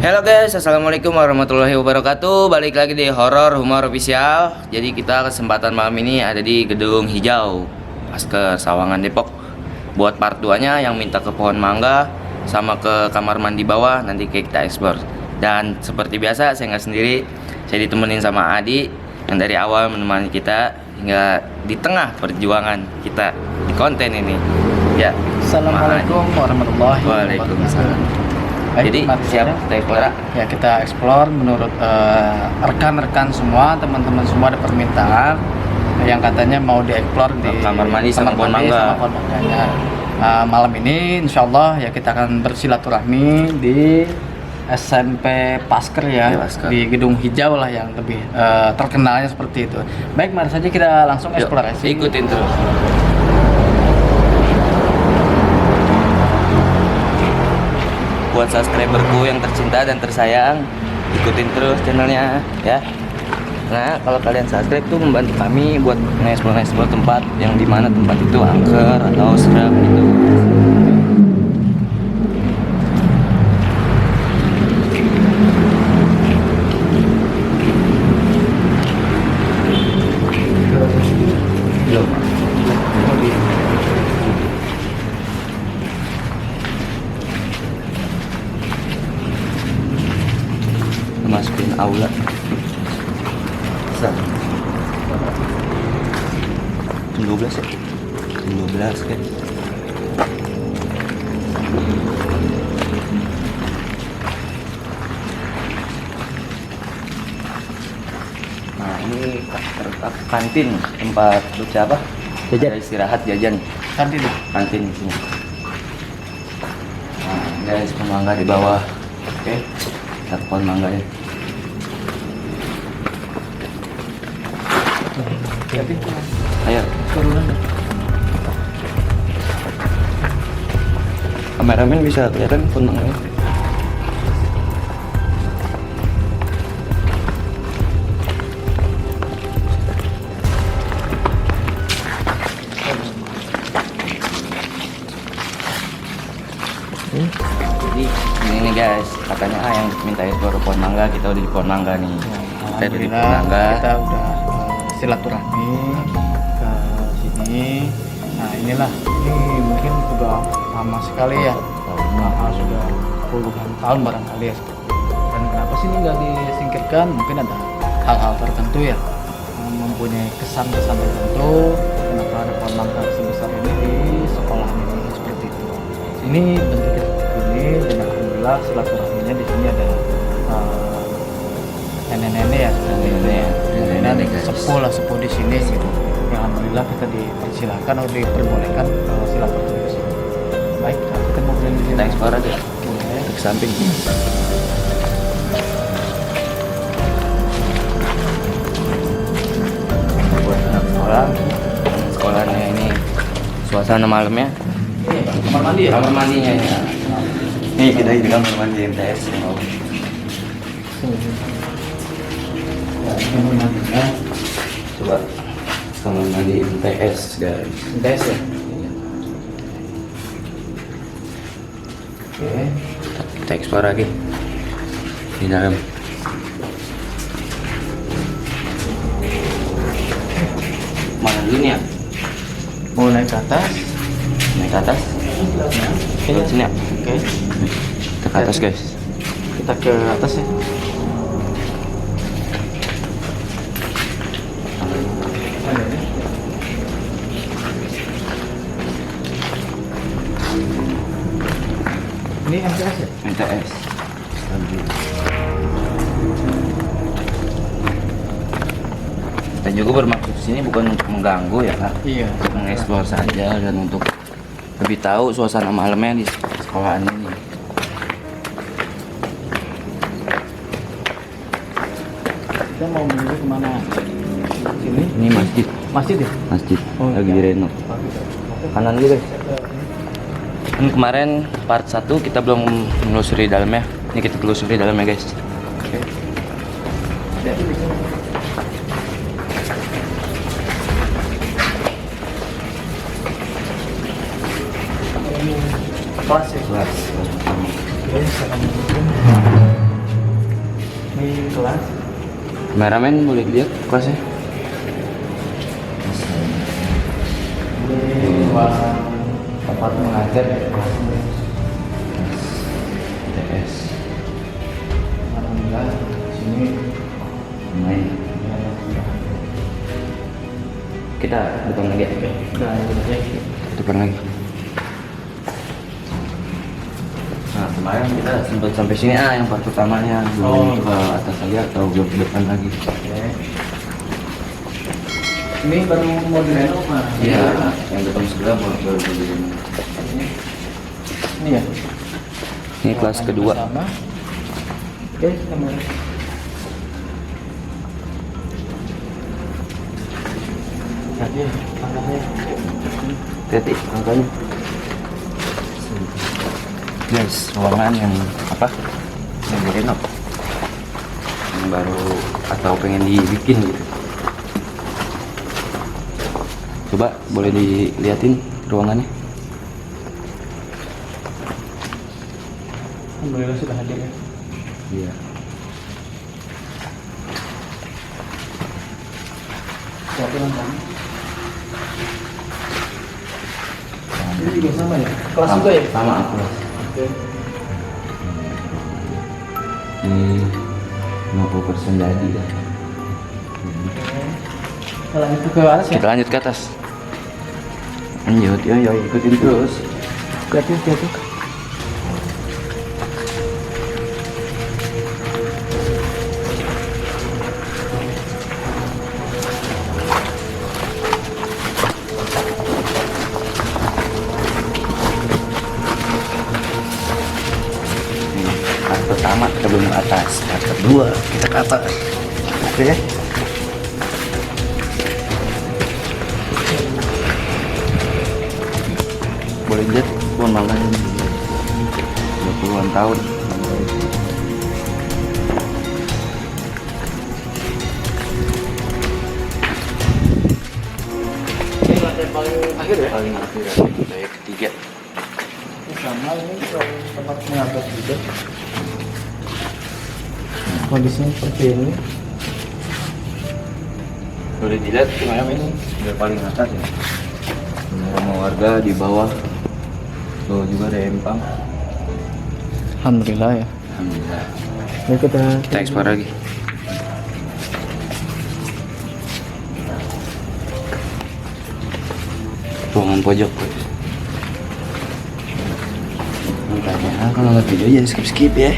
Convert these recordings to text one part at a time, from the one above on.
Halo guys, assalamualaikum warahmatullahi wabarakatuh. Balik lagi di Horor Humor Official. Jadi kita kesempatan malam ini ada di Gedung Hijau, Pasker, Sawangan, Depok. Buat part 2-nya yang minta ke pohon mangga sama ke kamar mandi bawah, nanti kita explore. Dan seperti biasa saya nggak sendiri, saya ditemenin sama Adi yang dari awal menemani kita hingga di tengah perjuangan kita di konten ini. Ya, Assalamualaikum warahmatullahi wabarakatuh. Waalaikumsalam. Baik, Jadi mari siap saja. kita explore. Ya, kita explore menurut rekan-rekan semua, teman-teman semua ada permintaan yang katanya mau dieksplor di Kamar mandi sama pohon mandi mangga. sama pohon mangganya. Malam ini insyaallah ya kita akan bersilaturahmi di SMP Pasker ya, Ya, Pasker. di Gedung Hijau lah yang lebih terkenalnya seperti itu. Baik, mari saja kita langsung Yuk, eksplorasi. ikutin terus. Buat subscriberku yang tercinta dan tersayang, ikutin terus channelnya ya. Nah, kalau kalian subscribe tuh membantu kami buat nge-explore tempat yang dimana tempat itu angker atau serem gitu. Belum. Masukin aula. Bisa. Jam 12 ya? Jam 12 kan? Nah, ini kantin tempat bocah apa? Jajan. Ada istirahat jajan. Nanti deh. Kantin di sini. Nah, guys, pohon mangga di bawah. Oke. Lihat pohon mangga ya. Ayo, Turunan deh. kameramen bisa kelihatan pohon mangga. Jadi ini nih guys, katanya yang minta ekspor pohon mangga, kita udah di pohon mangga nih. Kita udah di pohon Alhamdulillah, mangga. kita udah silaturahmi ke sini. Nah, inilah, ini mungkin sudah lama sekali ya. Sudah puluhan tahun barangkali ya. Dan kenapa sih ini nggak disingkirkan? Mungkin ada hal-hal tertentu ya yang mempunyai kesan-kesan tertentu. Kenapa ada pohon mangga sebesar ini di sekolah ini seperti itu. Ini bentuknya seperti ini, dan alhamdulillah silaturahminya di sini ada nenek-nenek ya, nenek sepuh di sini gitu. Ya, alhamdulillah kita dipersilakan atau diperbolehkan silaturahmi di sini. Baik, kita mau di sini. Kita ekspor aja. Boleh. Ke samping. Buat anak sekolah, sekolahnya ini suasana malamnya. Kamar mandi ya? Kamar mandinya ya. Nih kita di kamar mandi MTS. Ya, ini mandinya. Coba kamar mandi MTS guys. Des ya? Oke. Kita eksplor lagi di dalam. Mana dulu nih ya? Mau naik ke atas? Naik ke atas. Oke, sini ya. Oke. Kita ke atas guys. Kita ke atas ya. Ini MTS ya? MTS. Kita juga bermaksud sini bukan untuk mengganggu ya Kak, Iya. mengeksplor saja dan untuk lebih tahu suasana malamnya di sekolahan ini. Kita mau menuju kemana? Sini? Ini masjid, Masjid ya? masjid Oh, lagi iya. direnov. Kanan dulu guys. Kan kemarin part 1 kita belum menelusuri dalamnya. Ini kita telusuri dalamnya guys. Oke. Hati-hati di sini. Kelas ya? Kelas. Oke, assalamualaikum. Kameramen boleh lihat kelasnya. Ini ruangan tempat mengajar ya. TS. Alhamdulillah sini Main. Kita depan lagi. Nah itu aja. Depan lagi. Nah kemarin kita sempat sampai sini yang part pertamanya belum ke atas lagi atau belum ke depan lagi. Oke. Ini baru mau direnov Pak? Iya, yang depan sebelah baru begini. Ini ya. Ini kelas kedua. Sama. Oke, kamera. Tadi angkatnya. Hati angkanya. Guys, ruangan yang apa? Yang direnov. Yang baru atau pengen dibikin gitu. Coba boleh diliatin ruangannya. Alhamdulillah sudah hadir ya. Iya. Siapa yang kamu? Ini juga sama ya? Kelas juga ya? Sama kelas. Oke. Ini 50% jadi dah. Kita lanjut ke atas ya? Kita lanjut ke atas. Lanjut, yo ikutin terus. Hati-hati. Part pertama kita belum ke atas, part kedua kita ke atas. Oke. Boleh lihat pemandangan 20-an tahun. Ini lantai paling akhir ya? Paling akhir lantai ketiga. Ini sama ini kalau tempat mengangkat juga. Kondisinya seperti ini. Boleh dilihat gimana ini udah paling atas ya. Rumah warga di bawah. Tuh juga ada empang. Alhamdulillah ya. Alhamdulillah. Yuk kita Kita ekspor lagi. Ruangan pojok. Makanya kalau nggak video jangan skip ya.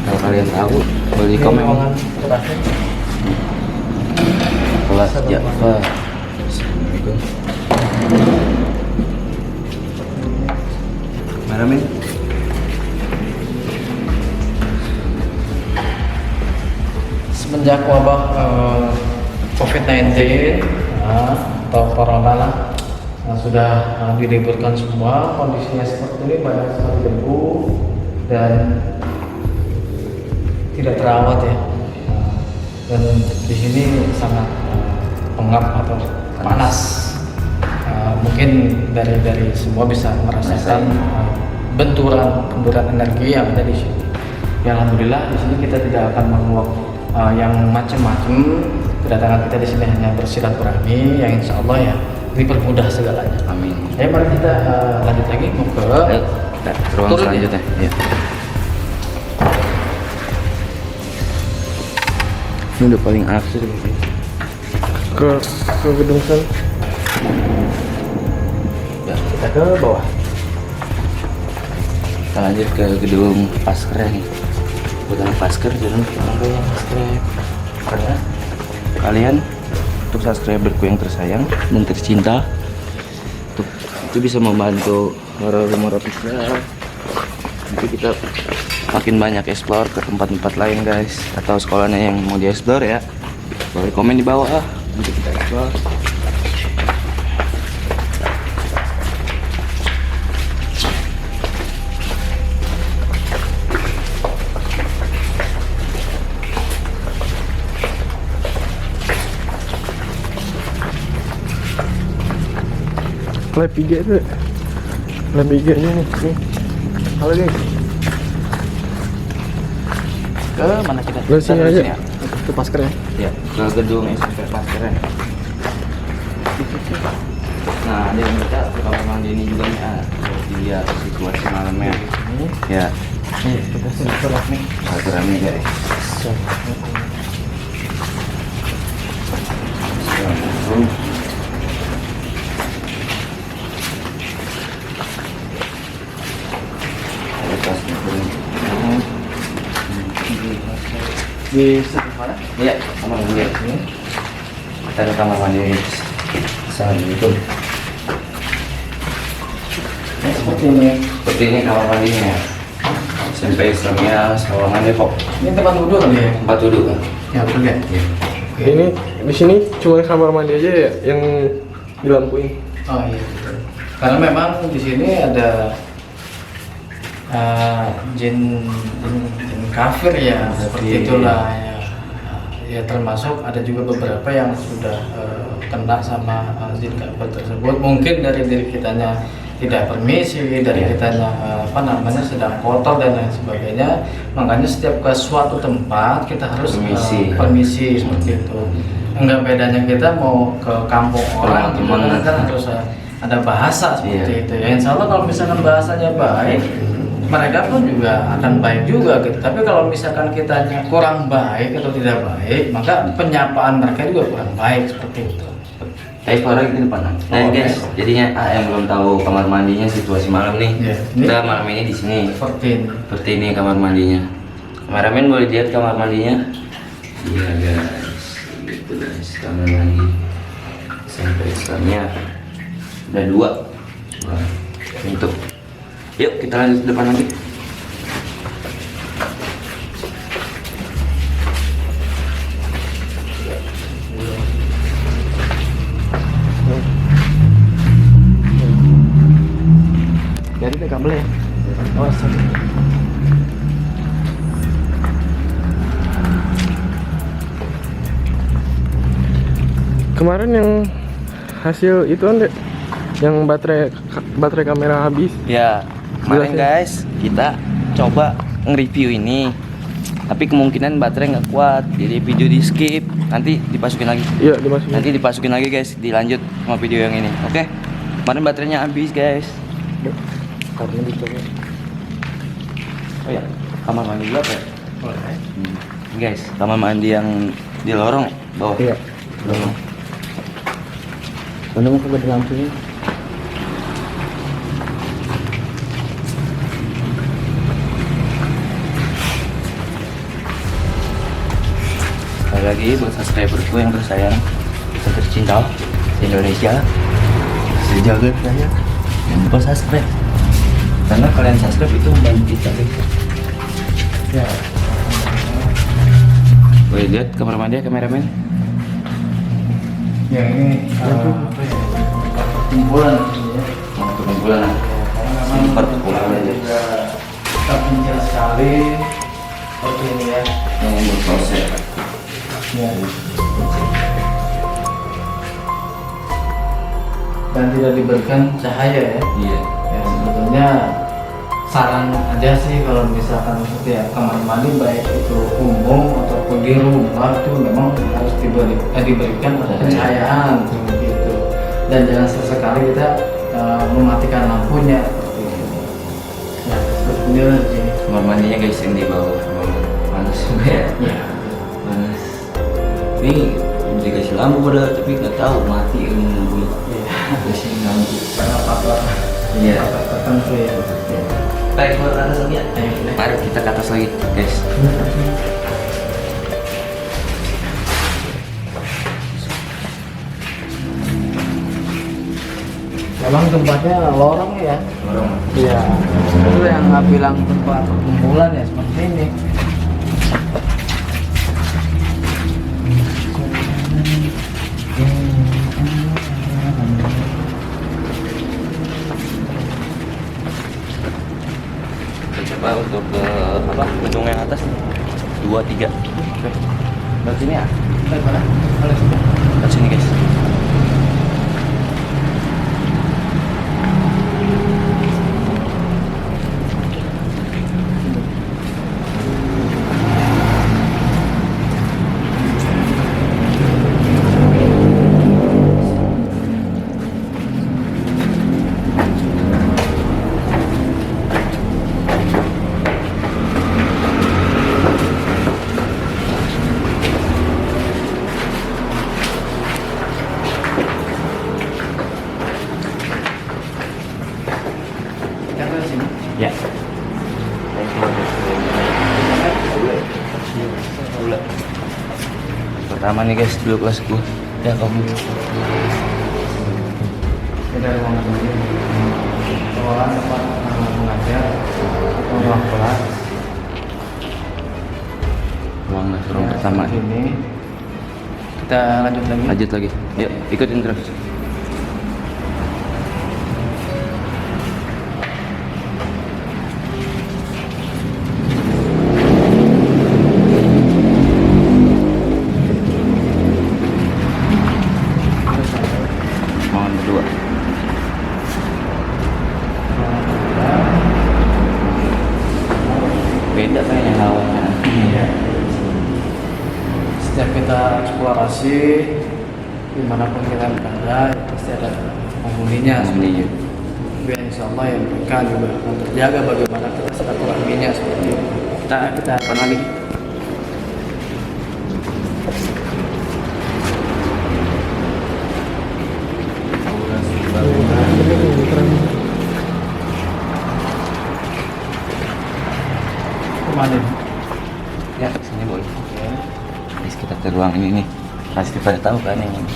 Kalau kalian tahu boleh Ini komen. ruangan terakhir. Kelas Java. Assalamualaikum. Maramin. Semenjak wabah COVID-19 atau corona lah sudah diliburkan semua, kondisinya seperti ini, banyak sekali debu dan tidak terawat ya. Dan di sini sangat pengap atau panas. Mungkin dari semua bisa merasakan benturan energi yang ada di sini. Ya, alhamdulillah di sini kita tidak akan menguak yang macam-macam. Kedatangan kita di sini hanya bersilaturahmi, yang insya Allah ya dipermudah segalanya. Amin. Ya, mari kita lanjut lagi mau ke Ayo, kita ke ruang turun ya? selanjutnya. Ya. Ini udah paling akhir ke gedung sana. Ya, kita ke bawah. Kita lanjut ke gedung Pasker nih. Bukan Pasker, jalan ke subscribe. Karena kalian untuk subscriberku yang tersayang dan tercinta, itu bisa membantu Horor Humor Official. Nanti kita makin banyak explore ke tempat-tempat lain guys, atau sekolahnya yang mau di explore ya, boleh komen di bawah nanti kita explore. Lab 3 itu. Lab 3 nya nih. Halo guys. Ke mana kita? Ke sini aja. Itu Pasker ya? Ya, ke gedung SMP Pasker. Nah, ada yang minta ke kamar mandi ini juga nih, dilihat situasi malamnya. Ya, Kita silaturahmi. silaturahmi guys. Di sebelah mana? Iya, kamar mandi. Kita ada kamar mandi saat itu. Seperti ini. Seperti ini kamar mandinya. SMP Islamia Sawangan Depok. Ini tempat wudhu kali ya? Tempat duduk kan? Ya betul ya. Ini di sini cuma kamar mandi aja ya yang dilampuin. Oh iya. Betul. Karena memang di sini ada jin kafir ya, seperti itulah ya. Ya termasuk ada juga beberapa yang sudah kena sama jin kafir tersebut. Mungkin dari diri kitanya tidak permisi, dari kitanya sedang kotor dan lain sebagainya. Makanya setiap ke suatu tempat kita harus permisi seperti itu. Enggak bedanya kita mau ke kampung orang gitu kan harus ada bahasa seperti itu ya. Insya Allah kalau misalkan bahasanya baik, mereka pun juga akan baik juga gitu. Tapi kalau misalkan kitanya kurang baik atau tidak baik, maka penyapaan mereka juga kurang baik seperti itu. Tapi suara gitu depan. Nah guys, jadinya yang belum tahu kamar mandinya situasi malam nih. Ya, ini kita malam ini di sini. seperti Ini kamar mandinya. Kameramen boleh lihat kamar mandinya? Iya guys, gitu guys kamar mandi. Sampai Islamnya ada 2 untuk. Yuk kita lanjut ke depan lagi. Jadi ini kabel ya. awas. Kemarin yang hasil itu kan Dek, yang baterai kamera habis. Ya, kemarin Jelasin. guys kita coba nge-review ini. Tapi kemungkinan baterai nggak kuat, jadi video di skip. Nanti dipasukin lagi. Iya, dimasukin. Nanti dipasukin lagi guys, dilanjut sama video yang ini. Oke? Kemarin baterainya habis guys. Karena dicoba. Oh ya, kamar mandi dulu apa ya? Boleh. Guys, kamar mandi yang di lorong bawah. Iya. Lorong. Mana mau ke lampunya? Sekali lagi buat subscriberku yang tersayang, yang tercinta di Indonesia, sejaga saya, jangan lupa subscribe. Karena kalian subscribe itu membantu kita guys. Ya. Boleh lihat kamar mandi ya kameramen? Ya ini apa ya? Kumpulan ya. Untuk kumpulan. Karena memang Kumpulan aja. terpencil sekali seperti ini ya. Yang berproses. Ya. Dan tidak diberikan cahaya ya. Iya. Ya sebetulnya saran aja sih kalau misalkan setiap kamar mandi baik itu umum ataupun di rumah itu memang harus diberikan pencahayaan gitu. Dan jangan sesekali kita mematikan lampunya seperti itu. Ya seperti ini lah sih. Kamar mandinya guys yang di bawah. Panas juga ya. Ya. Panas. Ini dikasih lampu pada tapi nggak tahu mati lampunya. Iya. Dikasih lampu. Karena faktor Iya. tertentu ya. Baik, keluar ke atas lagi ya. Ayo, Mari kita ke atas lagi, guys. Memang tempatnya lorong ya. Lorong. Iya. Itu yang nggak bilang tempat perkumpulan ya seperti ini. Kita coba untuk ke apa? Gedung yang atas. 2, 3. Oke. Dari sini ya. Dari mana? Dari sini. Dari sini, guys. pertama nih guys, dulu kelas gua. Ya kamu. Ini ruangan ini. Ruangan tempat mengajar atau ruang kelas. Ruang pertama. Ini kita lanjut lagi. Lanjut lagi. Yuk, ikutin terus. Ruangan kedua. Beda kayaknya hawanya. Iya. Setiap kita eksplorasi dimanapun kita berada pasti ada penghuninya. Penghuninya. Ya, insya Allah ya mereka juga akan terjaga bagaimana kita silaturahminya seperti itu. Kita apa lagi? Kemana? Ya, sini boleh. Guys, kita ke ruang ini nih. Pasti pada tahu kan yang ini.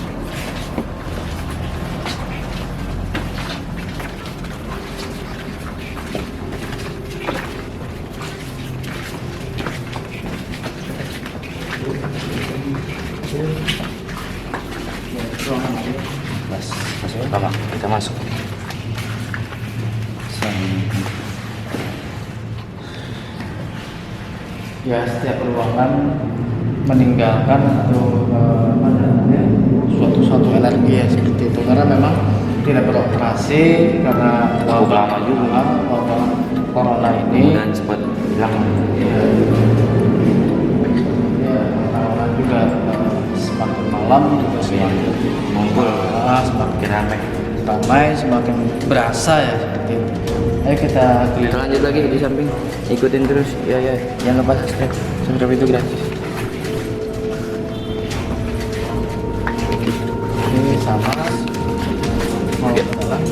Mas, masuk pertama. Kita masuk. Ya, setiap ruangan meninggalkan atau apa namanya suatu energi ya seperti itu karena memang tidak beroperasi karena Cukup lama juga. wabah corona ini. Dan sempat hilang. Ya, orang juga semakin malam juga semakin Ngumpul. semakin Ramai. semakin berasa ya seperti itu. Ayo kita Kita keliling. lanjut lagi di samping. Ikutin terus. Ya, jangan lupa subscribe. Subscribe itu gratis. Ini sama mau ke dalam.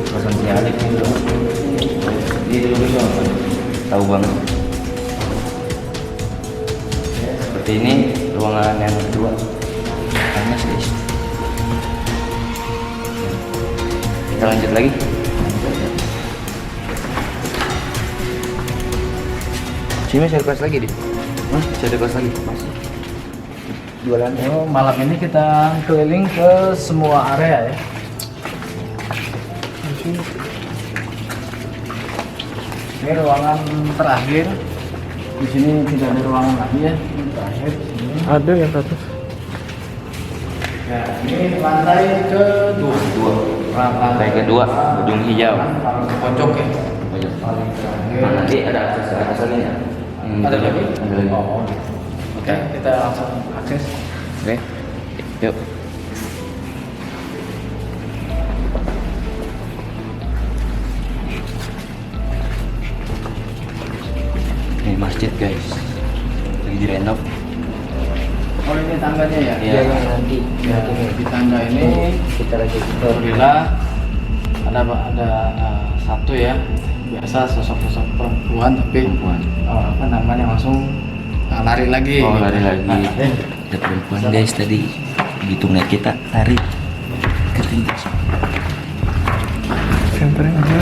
Kosan si adik nih dulu. Dia dulu bisa tahu banget. Seperti ini ruangan yang kedua. Panas guys. Kita lanjut lagi. Sini masih ada kelas lagi deh. Masih ada kelas lagi. Masih. Jualan. Oh, malam ini kita keliling ke semua area ya. Ini ruangan terakhir. Di sini tidak ada ruangan lagi ya. Ini terakhir. Sini. Ada yang ke atas. Ya, ini lantai kedua. Lantai kedua, gedung hijau. Paling pojok ya. Banyak. Paling terakhir. Nah, nanti ada akses ke atas lagi ya? Ada lagi? Ada lagi. Oh, oke, kita langsung akses. Oke, yuk. Ini masjid guys, lagi direnov. Oh, ini tangganya ya? Iya, nanti. Ya, di tangga ini kita lagi alhamdulillah ada satu ya, biasa sosok-sosok perempuan tapi Perempuan. apa namanya langsung lari lagi. Oh, gitu. lari lagi. Nah, Ada perempuan guys tadi, begitu ngeliat kita lari ke tinggi. Senternya aja.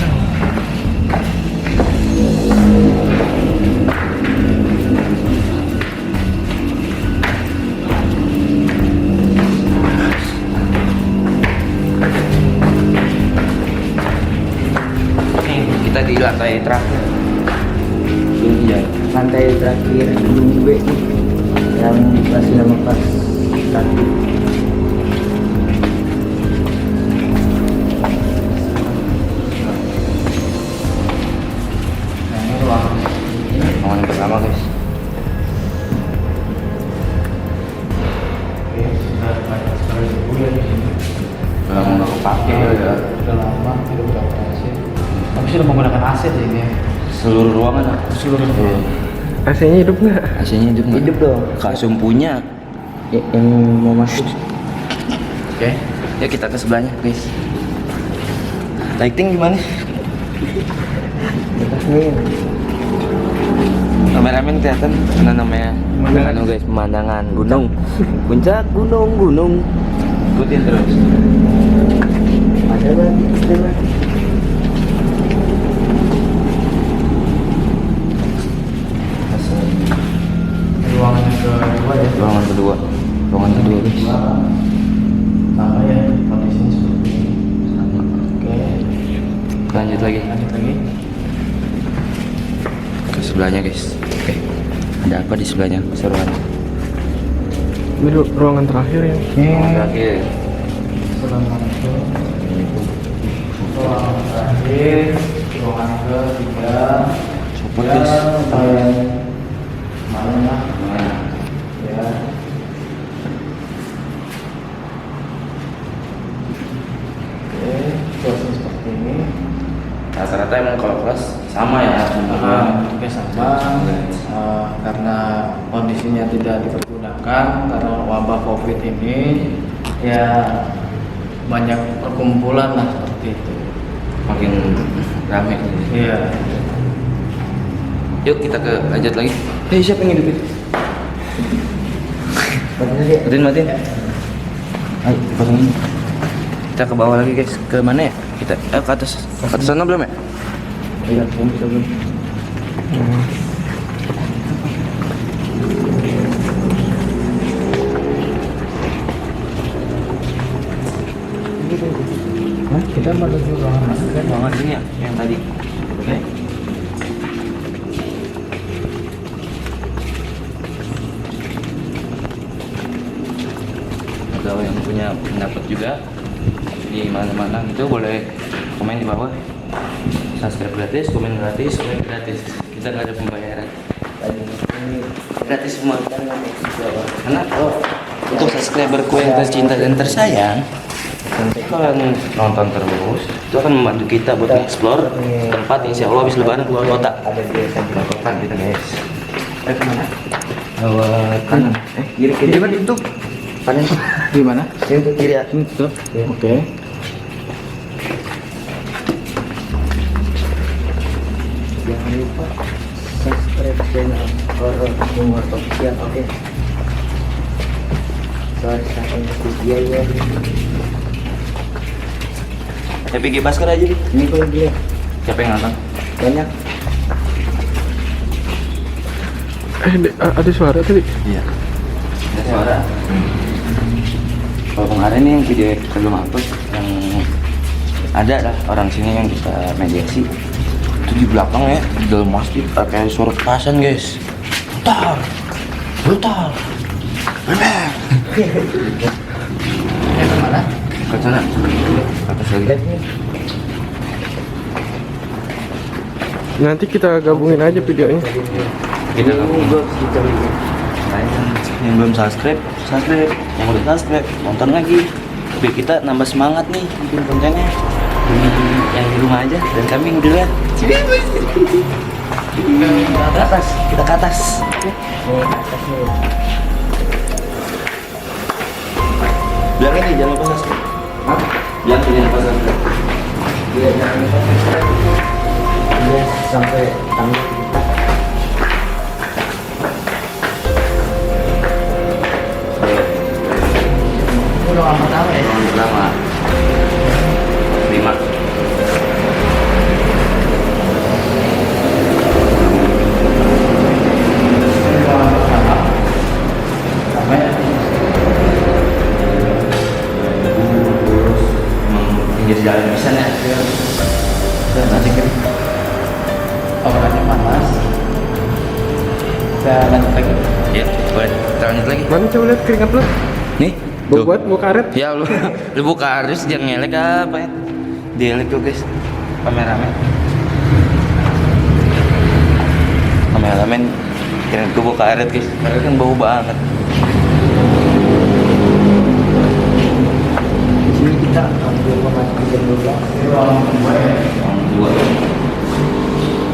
Kita di lantai terakhir. Iya, lantai terakhir gedung B nih, yang dikasih nama kelas 1. nah, ini ruangan. Ruangan pertama guys. Oke, sudah banyak sekali buku ya di sini. Belum pakai ya. Udah lama tidak beroperasi. Tapi sudah menggunakan AC ya ini. ya. Seluruh ruangan. Seluruh ruangan. AC-nya hidup nggak? AC-nya hidup nggak? Hidup dong. Kasum punya. Yang mau masuk. Oke, yuk kita ke sebelahnya guys. Lighting gimana? Atas nih. Kameramen kelihatan mana namanya? Anu guys, pemandangan gunung. Puncak gunung. Ikutin terus. Ada lagi. Ruangan yang kedua ya. Ruangan kedua guys. Sama ya, kondisinya seperti ini. Sama. Oke, Lanjut lagi lanjut lagi. ke sebelahnya guys. Oke. Ada apa di sebelahnya? Keseruan. Ini ruangan terakhir ya. Ruangan terakhir. Ruangan itu ruangan terakhir, ruangan ketiga. Support Ya, guys. lumayan malam lah. Ya. Oke, suasana seperti ini. Rata-rata emang kalau kelas sama ya. Juga sama karena kondisinya tidak dipergunakan karena wabah COVID ini, ya banyak perkumpulan lah seperti itu. Makin rame. Iya. Yuk kita lanjut lagi. Siapa yang hidupin? Matiin. Ayo, pasangin. Kita ke bawah lagi guys. Ke mana ya? Kita ke atas. Ke atas sana belum ya? Iya, belum. Hah? Kita menuju ruangan masker. Ruangan sini ya, yang tadi. Oke. Kalau yang punya pendapat juga di mana-mana itu boleh komen di bawah. Subscribe gratis, komen gratis. Kita nggak ada pembayaran. Gratis semua. Karena untuk subscriberku yang tercinta dan tersayang, nanti kalian nonton terus, itu akan membantu kita buat explore tempat insya Allah habis lebaran keluar kota. Ada di Keluar kota kita guys. kemana? Lewat kanan. Kiri kan itu. Kanan. Di mana? Yang ke kiri ya. Itu. Ya. Oke. Jangan lupa subscribe channel Horor Humor Official. Oke. Soalnya sampai video ya. Happy Baskar aja. Ini kok dia Siapa yang nonton? banyak. Ada suara tadi. Iya. Ada suara. Kalau kemarin nih yang video kita belum upload, yang ada lah orang sini yang kita mediasi. Itu di belakang ya, di dalam masjid kayak suara petasan guys. Brutal. Bener. Kemana? Ke sana. Ke atas lagi. Lihat nih. Nanti kita gabungin aja videonya. Kita Ini gue kita lihat. yang belum subscribe, yang udah subscribe, nonton lagi. Biar kita nambah semangat nih bikin kontennya. Yang di rumah aja dan kambing dulu ya. Ke atas, kita ke atas. Nih atas nih. Bilang ini jangan lupa subscribe. Hah? Bilang jangan lupa subscribe. Dia jangan lupa subscribe. Dia sampai tanggal kita. Udah lama tahu ya. Lama. 5. Pinggir jalan bisa ya. Dan nanti kan obrolannya panas. Kita lanjut lagi. Ya, boleh. Kita lanjut lagi. Mana coba lihat keringat lu? Nih, Buat karet. Ya lu, lu buka harus jangan ngelek apa ya? Dielek tuh guys. Kameramen kira gue buka karet guys. Karet kan bau banget. Di sini kita ambil memasuki jam 12. Ruangan kedua ya. Yang dua.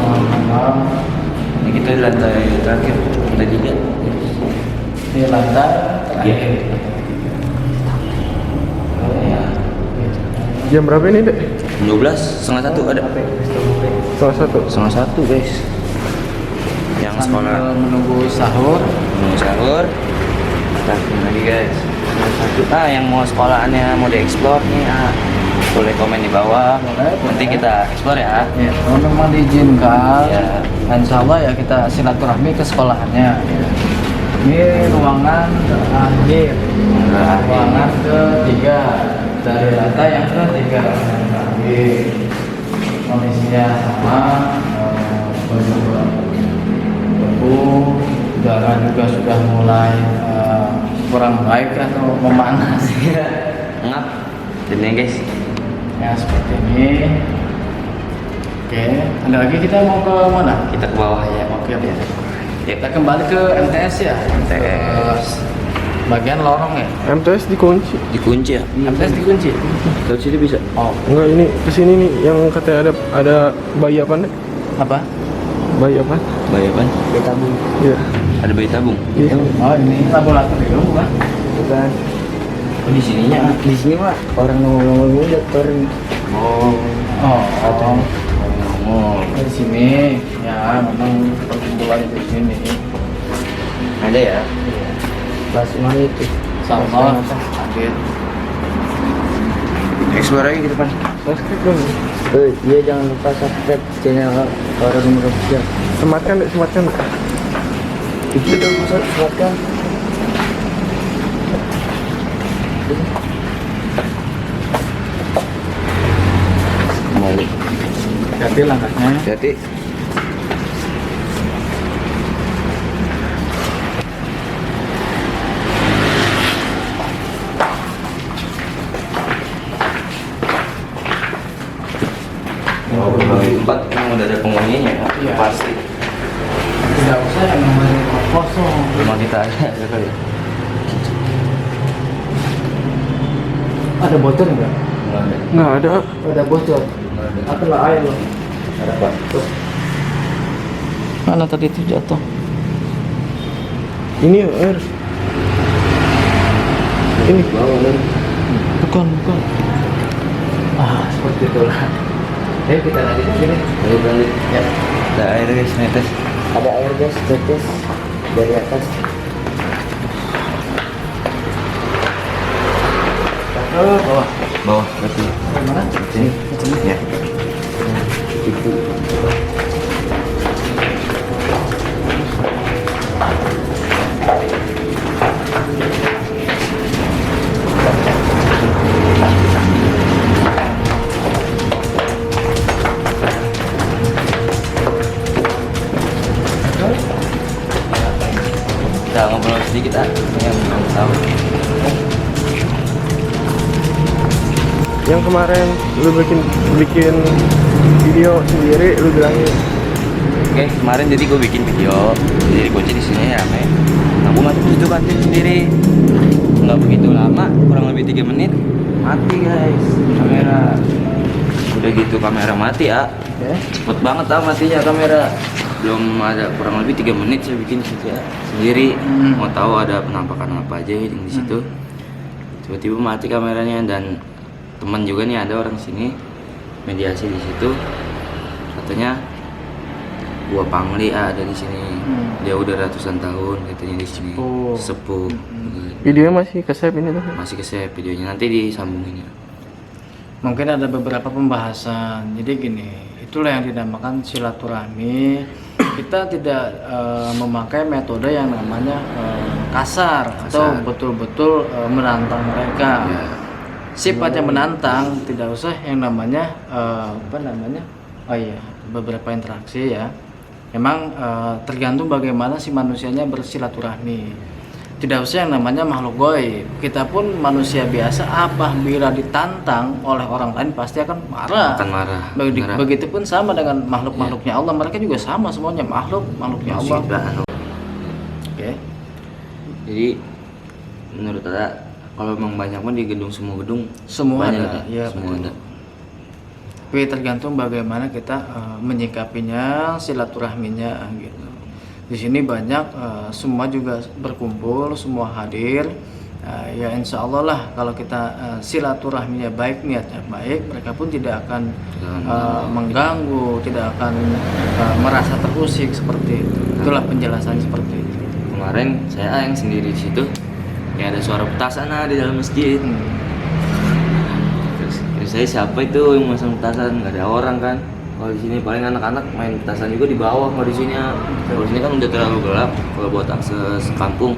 Ruangan Ini kita di lantai terakhir. Lantai 3. di lantai terakhir. Ya. Jam berapa ini, Dek? 12, setengah 1 ada. Salah satu. Setengah 1 guys. Yang pulang sambil sekolah. menunggu sahur. Menunggu sahur. Langsung lagi guys. Nah, yang mau sekolahannya mau dieksplor nih, boleh komen di bawah. Boleh. Nanti kita eksplor ya. Ya, kalau memang diizinkan, Ya. insya Allah ya kita silaturahmi ke sekolahannya. Ya. Ini ruangan terakhir, ruangan ketiga dari lantai yang ketiga. Terakhir. Kondisinya sama, bebu, udara juga sudah mulai kurang baik atau memanas ya. Ngap. Ini guys. Ya seperti ini. Oke, ada lagi kita mau ke mana? Kita ke bawah ya. Oke, Ya. kita kembali ke MTS ya. MTS. Bagian lorong ya. MTS dikunci. Dikunci ya. MTS dikunci. Dari sini bisa. Oh, Enggak, ini kesini nih yang katanya ada bayi apa nih? apa? Bayi apa? Bayi apa? Tabung. Iya. Ada bayi tabung. Iya. Oh, ini laboratorium bukan? Bukan. Oh, di sininya. Di sini mah orang ngomong-ngomong dokter. Oh. Oh, Ngomong. di sini ya memang perkumpulan di sini. Ada ya. Kelas mana itu? Sama hadir. Explore lagi ke depan. Subscribe dong. Iya jangan lupa subscribe channel Horor Humor Official. Sematkan deh, sematkan. Itu dong Ustaz, buatkan. Kembali. Hati langkahnya. Hati. Oh, empat yang udah ada penghuninya ya. Iya. Pasti. Tidak usah yang namanya kosong. Rumah kita ada kali. Ada bocor enggak? Nggak ada. Nggak ada. Ada bocor. Nggak ada. Atau lah air loh. Ada apa? Mana tadi itu jatuh? Ini air. Ini. Bawah kan. Bukan. Ah, seperti itulah. Ayo kita lanjut ke sini. Ayo lanjut. Ya. Ada air guys, netes. Ada air guys, tetes dari atas. Ke bawah. Bawah berarti. Mana? Sini. Ya. Itu. Kita ngobrol sedikit yang belum tahu. Yang kemarin lu bikin video sendiri, lu bilangin. Oke, kemarin jadi gue bikin video, jadi kunci di sini rame. Nah, gue masuk situ kantin sendiri. Nggak begitu lama, kurang lebih 3 menit, mati guys kamera. Udah gitu kamera mati ya. Oke. Cepet banget matinya kamera. Belum ada kurang lebih 3 menit saya bikin situ ya sendiri. Mau tahu ada penampakan apa aja yang di situ. Tiba-tiba mati kameranya dan teman juga nih ada orang sini mediasi di situ. Katanya gua pangli ada di sini. Dia udah ratusan tahun katanya di sini. Sepuh. Videonya masih ke-save ini tuh. Masih ke-save videonya, nanti disambungin ya. Mungkin ada beberapa pembahasan. Jadi gini, itulah yang dinamakan silaturahmi. Kita tidak memakai metode yang namanya kasar atau betul-betul menantang mereka. Ya. Sifatnya menantang, tidak usah yang namanya beberapa interaksi ya. Memang tergantung bagaimana si manusianya bersilaturahmi. Tidak usah yang namanya makhluk goib. Kita pun manusia biasa, apabila ditantang oleh orang lain pasti akan marah. Akan marah. Beneran. Begitupun sama dengan makhluk-makhluknya Allah. Mereka juga sama semuanya, makhluknya Allah. Oke. Jadi menurut Ada, kalau memang banyak pun di gedung semua Semua banyak ada, ya, semua betul. ada. Tapi tergantung bagaimana kita menyikapinya, silaturahminya gitu. Di sini banyak semua juga berkumpul, semua hadir. Ya insya Allah lah kalau kita silaturahminya baik, niatnya baik, mereka pun tidak akan mengganggu, tidak akan merasa terusik seperti itu. Itulah penjelasan seperti itu. Kemarin saya yang sendiri di situ, kayak ada suara petasan di dalam masjid. Terus saya siapa itu yang masang petasan? Nggak ada orang kan? Kalau di sini paling anak-anak main petasan juga di bawah, kalau di sini. Kalau di sini kan udah terlalu gelap. Kalau buat akses kampung,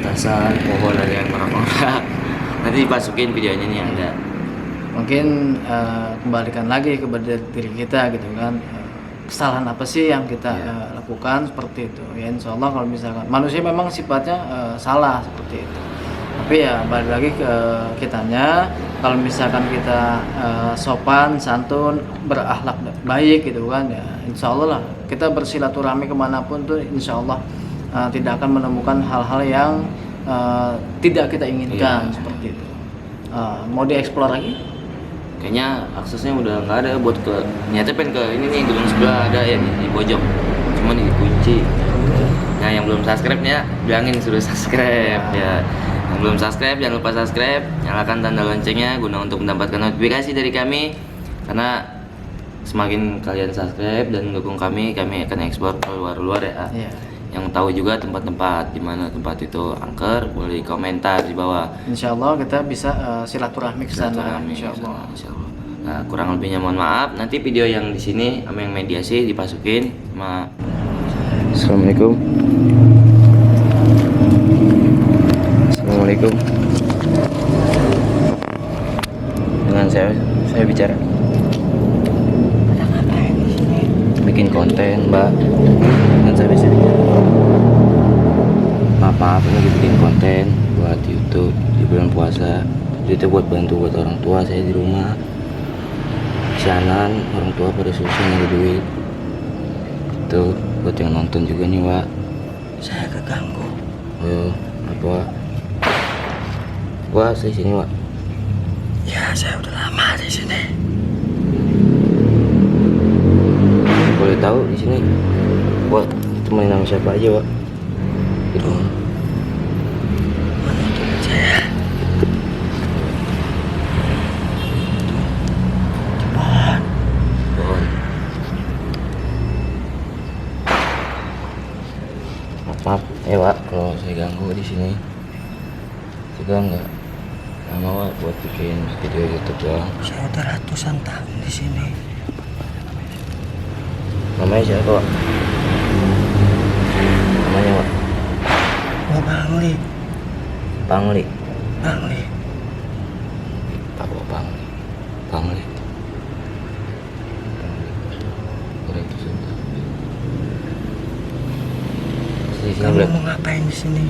petasan, pohon ada yang merak-merak. Nanti dimasukin videonya nih ada. Mungkin kembalikan lagi kepada diri kita gitu kan. Kesalahan apa sih yang kita lakukan seperti itu? Ya insya Allah kalau misalkan manusia memang sifatnya salah seperti itu. Tapi ya balik lagi ke kitanya, kalau misalkan kita sopan, santun, berakhlak baik gitu kan, ya insya Allah lah kita bersilaturahmi kemanapun tuh insya Allah tidak akan menemukan hal-hal yang tidak kita inginkan seperti itu. Mau dieksplor lagi? Kayaknya aksesnya udah nggak ada buat ke, niatnya pengen ke ini nih, gedung sebelah ada ya di pojok, cuman dikunci. Nah yang belum subscribe nya bilangin suruh subscribe ya. Yang belum subscribe jangan lupa subscribe, nyalakan tanda loncengnya guna untuk mendapatkan notifikasi dari kami. Karena semakin kalian subscribe dan dukung kami akan ekspor ke luar-luar ya. Yang tahu juga tempat-tempat di mana tempat itu angker, boleh komentar di bawah. Insya Allah kita bisa silaturahmi ke sana. Insya Allah. Nah, kurang lebihnya mohon maaf. Nanti video yang di sini sama yang mediasi dipasukin sama. Assalamualaikum. Assalamualaikum. Dengan saya bicara. Bikin konten, Mbak. Dengan saya bisa bicara. Maaf, ini lagi bikin konten buat YouTube di bulan puasa. Itu buat bantu buat orang tua saya di rumah. Sianan, orang tua pada susah nyari duit. Itu buat yang nonton juga nih, Wak. Saya keganggu. Apa, Wak? Wak, saya sini, Wak. Ya, saya udah lama di sini. Boleh tahu di sini, Wak, temenin sama siapa aja, Wak? Gitu. Mana teman saya? Pohon. Maaf, Wak, kalau saya ganggu di sini. Juga nggak lama, Wak, buat bikin video YouTube doang. Saya udah ratusan tahun di sini. Namanya siapa, Wak? Namanya, Wak? Oh, Bangli. Pangli. Bangli. Apa Pangli? Pangli. Di sini Kamu mau ngapain di sini?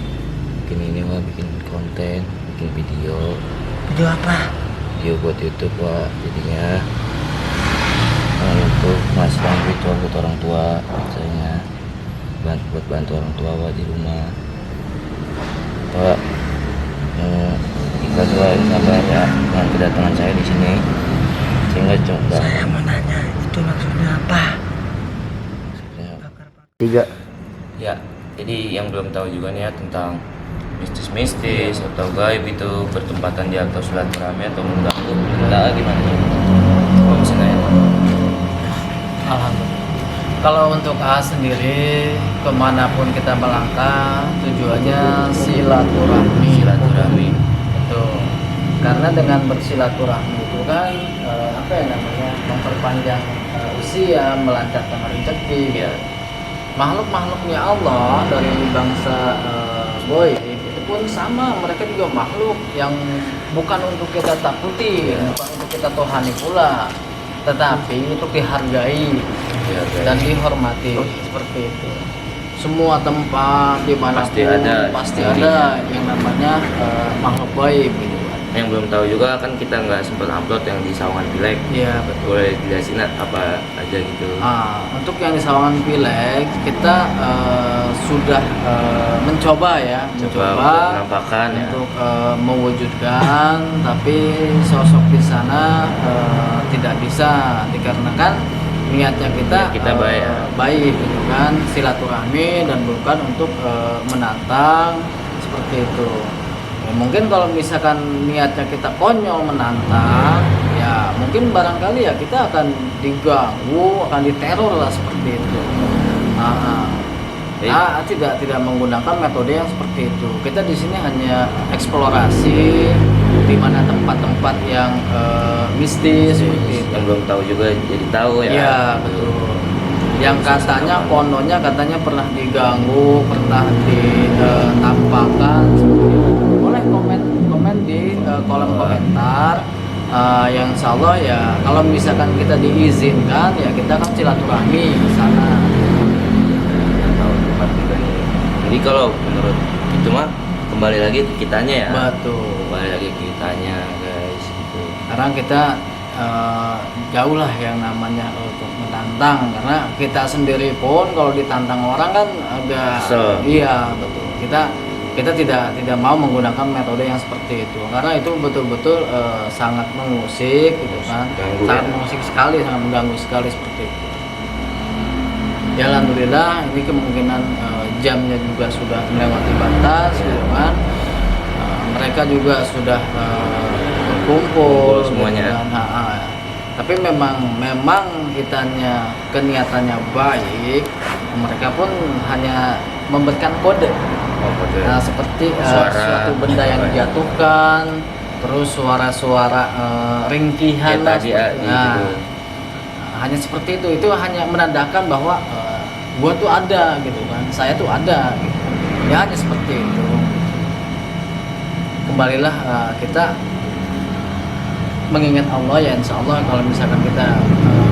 bikin ini, Wak, bikin konten, bikin video. Video apa? Video buat YouTube, Wak, jadinya untuk menghasilkan duit buat orang tua, misalnya buat bantu orang tua, Wak, di rumah. Wak, ikhlas, Wak, sabar ya dengan kedatangan saya di sini, sehingga coba Saya mau nanya, itu maksudnya apa? tiga ya. Jadi yang belum tahu juga nih ya tentang mistis-mistis atau gaib itu bertempatan di atas silaturahmi atau mengganggu, kita gimana nih? Kalau misalnya Alhamdulillah. Kalau untuk A sendiri, kemanapun kita melangkah, tujuannya silaturahmi. Itu karena dengan bersilaturahmi itu kan apa ya namanya, memperpanjang usia, melancarkan rezeki. Ya. Makhluk-makhluknya Allah dari bangsa Goib itu pun sama, mereka juga makhluk yang bukan untuk kita takuti, bukan untuk kita tuhani pula, tetapi untuk dihargai dan dihormati seperti itu. Semua tempat di mana pasti ada yang namanya makhluk gaib gitu. yang belum tahu juga kan kita nggak sempat upload yang di Sawangan Pileg. Iya betul. Boleh dijelasin apa aja gitu? Untuk yang di Sawangan Pileg kita sudah mencoba menampakkan untuk mewujudkan, tapi sosok di sana tidak bisa dikarenakan niatnya kita baik gitu kan, silaturahmi dan bukan untuk menantang seperti itu. Ya, mungkin kalau misalkan niatnya kita konyol menantang, ya mungkin barangkali ya kita akan diganggu, akan diteror lah seperti itu. Tidak menggunakan metode yang seperti itu. Kita di sini hanya eksplorasi di mana tempat-tempat yang mistis seperti itu. Yang belum tahu juga jadi tahu ya. Iya betul. Yang katanya kononnya katanya pernah diganggu, pernah ditampakkan. Boleh komen di kolom komentar. Yang insya Allah ya kalau misalkan kita diizinkan ya kita akan silaturahmi ke sana. Jadi kalau menurut itu mah kembali lagi ke kitanya ya. Betul. Kembali lagi ke kitanya guys gitu. Sekarang kita jauh lah yang namanya untuk menantang, karena kita sendiri pun kalau ditantang orang kan agak iya betul. Kita tidak mau menggunakan metode yang seperti itu karena itu betul-betul sangat mengusik gitu kan. Sangat mengusik sekali, sangat mengganggu sekali seperti itu. Ya alhamdulillah ini kemungkinan jamnya juga sudah melewati batas gitu kan. Mereka juga sudah berkumpul semuanya gitu kan. Tapi memang kitanya keniatannya baik, mereka pun hanya memberikan kode. Nah, seperti suatu benda yang dijatuhkan, terus suara-suara ringkihan lah, tadi gitu. Hanya seperti itu hanya menandakan bahwa gua tuh ada gitu kan, saya tuh ada gitu. Ya hanya seperti itu. Kembalilah kita mengingat Allah ya, insya Allah kalau misalkan kita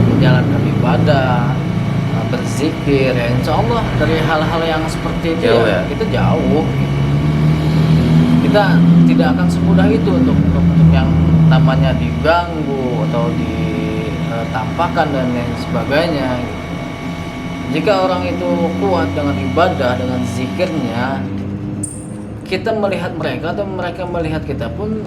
menjalankan ibadah, berzikir ya insya Allah dari hal-hal yang seperti itu jauh ya? kita jauh gitu. Kita tidak akan semudah itu untuk yang namanya diganggu atau ditampakkan dan lain sebagainya gitu. Jika orang itu kuat dengan ibadah, dengan zikirnya, kita melihat mereka atau mereka melihat kita pun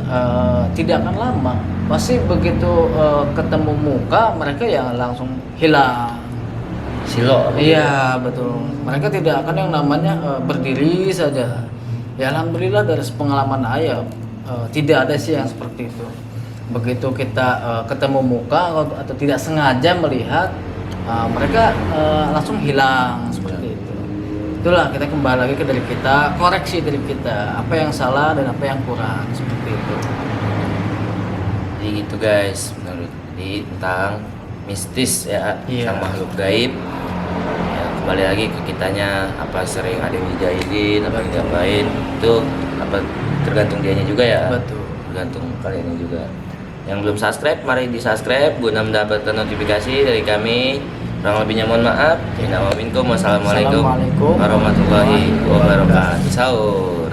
tidak akan lama. Pasti begitu ketemu muka mereka ya langsung hilang. Silo. Iya betul. Mereka tidak akan yang namanya berdiri saja. Ya alhamdulillah dari pengalaman ayah tidak ada sih yang seperti itu. Begitu kita ketemu muka atau tidak sengaja melihat mereka langsung hilang seperti itu. Itulah kita kembali lagi ke diri kita, koreksi diri kita, apa yang salah dan apa yang kurang seperti itu. Jadi gitu guys, menurut jadi tentang mistis ya, Iya. sama makhluk gaib. Ya, kembali lagi ke kitanya, apa sering ada yang dijahilin, apa yang diapain, itu apa tergantung dianya juga ya. Betul. Tergantung kalian juga. Yang belum subscribe, mari di subscribe guna mendapatkan notifikasi dari kami. Kurang lebihnya mohon maaf. Wassalamualaikum warahmatullahi wabarakatuh. Sahur.